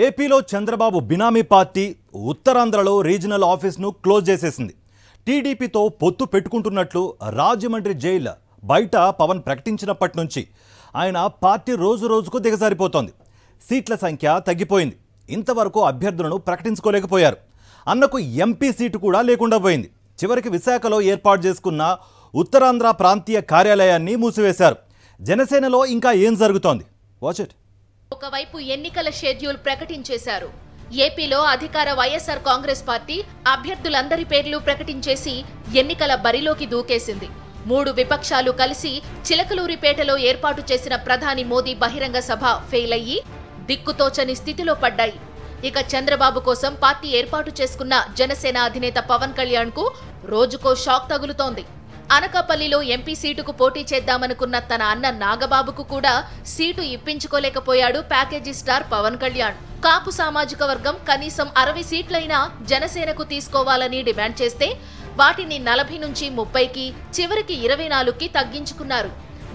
ఏపీలో చంద్రబాబు బినామీ పార్టీ ఉత్తరాంధ్రలో regional ఆఫీస్ను close చేసేసింది. టీడీపీతో పొత్తు పెట్టుకుంటున్నట్లు రాజమండ్రి జైలు బయట పవన్ ప్రకటించినప్పటి నుంచి ఆయన పార్టీ రోజు రోజుకు దిగజారిపోతోంది. సీట్ల సంఖ్య తగ్గిపోయింది. ఇంతవరకు అభ్యర్థులను ప్రకటించుకోలేకపోయారు. అన్నకు ఎంపీ సీటు కూడా లేకుండా పోయింది. చివరికి విశాఖలో ఏర్పాటు చేసుకున్న ఉత్తరాంధ్ర ప్రాంతీయ కార్యాలయాన్ని మూసివేశారు. జనసేనలో ఇంకా ఏం జరుగుతోంది? Watch it. ఒకవైపు ఎన్నికల షెడ్యూల్ ప్రకటించేశారు. ఏపీలో అధికార వైఎస్ఆర్ కాంగ్రెస్ పార్టీ అభ్యర్థులందరి పేర్లు ప్రకటించేసి ఎన్నికల బరిలోకి దూకేసింది. 3 విపక్షాలు కలిసి చిలకలూరిపేటలో ఏర్పాటు చేసిన ప్రధాని మోదీ బహిరంగ సభ ఫెయిల్ అయ్యి దిక్కుతోచని స్థితిలో పడ్డాయి. ఇక చంద్రబాబు కోసం పార్టీ ఏర్పాటు చేసుకున్న జనసేన అధినేత పవన్ కళ్యాణ్ కు రోజుకో షాక్ తగులుతోంది. అనకాపల్లిలో ఎంపీ సీటుకు పోటీ చేద్దామనుకున్న తన అన్న నాగబాబుకు కూడా సీటు ఇప్పించుకోలేకపోయాడు ప్యాకేజీ స్టార్ పవన్ కళ్యాణ్. కాపు సామాజిక వర్గం కనీసం 60 సీట్లైనా జనసేనకు తీసుకోవాలని డిమాండ్ చేస్తే వాటిని 40 నుంచి 30కి చివరికి 24కి తగ్గించుకున్నారు.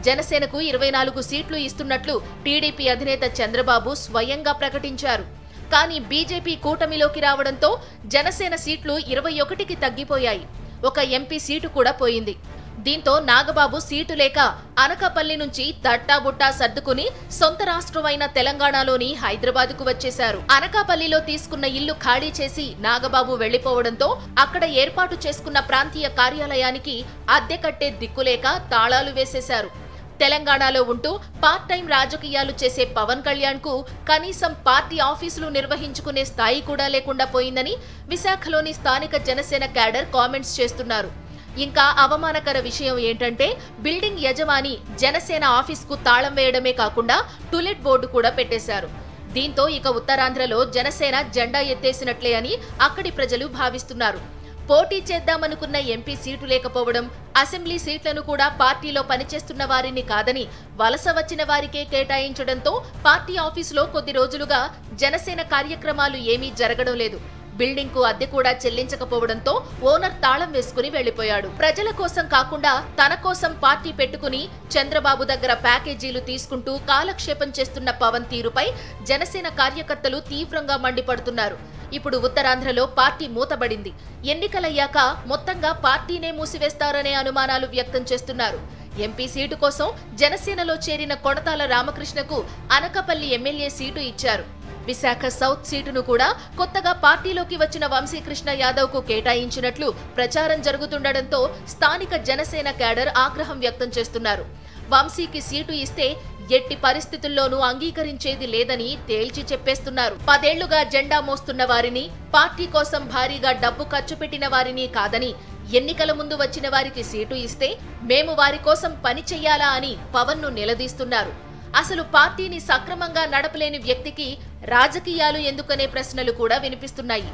జనసేనకు 24 సీట్లు ఇస్తున్నట్లు టీడీపీ అధినేత చంద్రబాబు స్వయంగా ప్రకటించారు. కానీ బీజేపీ కూటమిలోకి రావడంతో జనసేన సీట్లు 21కి తగ్గిపోయాయి. ఒక ఎంపీ సీటు కూడా పోయింది. దీంతో నాగబాబు సీటు లేక అనకాపల్లి నుంచి తట్టాబుట్టా సర్దుకుని సొంత రాష్ట్రమైన తెలంగాణలోని హైదరాబాద్కు వచ్చేశారు. అనకాపల్లిలో తీసుకున్న ఇల్లు ఖాళీ చేసి నాగబాబు వెళ్లిపోవడంతో అక్కడ ఏర్పాటు చేసుకున్న ప్రాంతీయ కార్యాలయానికి అద్దె కట్టే దిక్కులేక తాళాలు వేసేశారు. తెలంగాణలో ఉంటూ పార్ట్ టైం రాజకీయాలు చేసే పవన్ కళ్యాణ్ కు కనీసం పార్టీ ఆఫీసులు నిర్వహించుకునే స్థాయి కూడా లేకుండా పోయిందని విశాఖలోని స్థానిక జనసేన క్యాడర్ కామెంట్స్ చేస్తున్నారు. ఇంకా అవమానకర విషయం ఏంటంటే బిల్డింగ్ యజమాని జనసేన ఆఫీస్కు తాళం వేయడమే కాకుండా టూలెట్ బోర్డు కూడా పెట్టేశారు. దీంతో ఇక ఉత్తరాంధ్రలో జనసేన జెండా ఎత్తేసినట్లే అని అక్కడి ప్రజలు భావిస్తున్నారు. పోటీ చేద్దామనుకున్న ఎంపీ సీటు లేకపోవడం, అసెంబ్లీ సీట్లను కూడా పార్టీలో పనిచేస్తున్న వారిని కాదని వలస వచ్చిన వారికే కేటాయించడంతో పార్టీ ఆఫీసులో కొద్ది రోజులుగా జనసేన కార్యక్రమాలు ఏమీ జరగడం లేదు. బిల్డింగ్ కు అద్దె కూడా చెల్లించకపోవడంతో ఓనర్ తాళం వేసుకుని వెళ్లిపోయాడు. ప్రజల కోసం కాకుండా తన కోసం పార్టీ పెట్టుకుని చంద్రబాబు దగ్గర ప్యాకేజీలు తీసుకుంటూ కాలక్షేపం చేస్తున్న పవన్ తీరుపై జనసేన కార్యకర్తలు తీవ్రంగా మండిపడుతున్నారు. ఇప్పుడు ఉత్తరాంధ్రలో పార్టీ మూతబడింది. ఎన్నికలయ్యాక మొత్తంగా పార్టీనే మూసివేస్తారనే అనుమానాలు వ్యక్తం చేస్తున్నారు. ఎంపీ సీటు కోసం జనసేనలో చేరిన కొడతాల రామకృష్ణకు అనకాపల్లి ఎమ్మెల్యే సీటు ఇచ్చారు. విశాఖ సౌత్ సీటును కూడా కొత్తగా పార్టీలోకి వచ్చిన వంశీకృష్ణ యాదవ్ కు కేటాయించినట్లు ప్రచారం జరుగుతుండటంతో స్థానిక జనసేన క్యాడర్ ఆగ్రహం వ్యక్తం చేస్తున్నారు. వంశీకి సీటు ఇస్తే ఎట్టి పరిస్థితుల్లోనూ అంగీకరించేది లేదని తేల్చి చెప్పేస్తున్నారు. 10 ఏళ్లుగా జెండా మోస్తున్న వారిని, పార్టీ కోసం భారీగా డబ్బు ఖర్చు పెట్టిన వారిని కాదని ఎన్నికల ముందు వచ్చిన వారికి సీటు ఇస్తే మేము వారి కోసం పని చెయ్యాలా అని పవన్ ను నిలదీస్తున్నారు. అసలు పార్టీని సక్రమంగా నడపలేని వ్యక్తికి రాజకీయాలు ఎందుకనే ప్రశ్నలు కూడా వినిపిస్తున్నాయి.